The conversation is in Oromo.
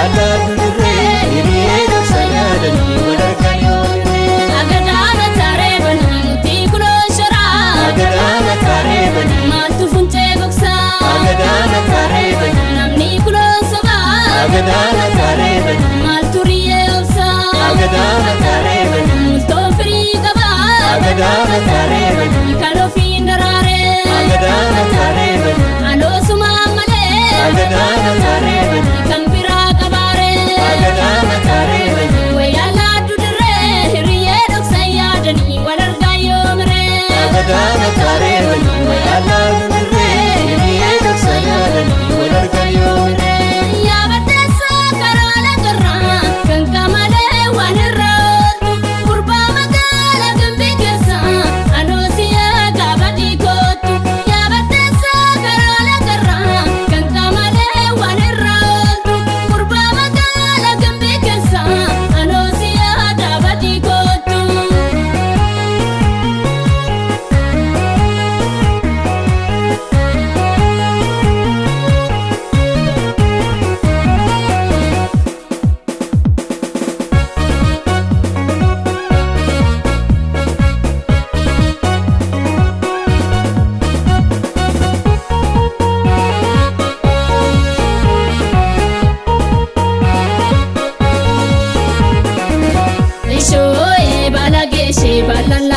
wayala dudure hiriye doksanadani walarkan yomire agadana tarebani nuti kulo shara agadana tarebani maltu funte goksa agadana tarebani namni kulo soba agadana tarebani maltu riye obsa agadana tarebani multo fri gaba agadana tarebani kalo findarare agadana tarebani alo suma male agadana tarebani kampira kabare agadana tarebani wayala dudure hiriye doksayadani walargayo mre agadana tarebani wayala dudure hiriye doksanadani walarkan yomire yabatesa karala garra kankamale wanirratu kurba magala gambikesa anosiya gabadi kotu yabatesa karala garra kankamale wanirratu kurba magala gambikesa anosiya gabadi kotu Shoe balageshe balala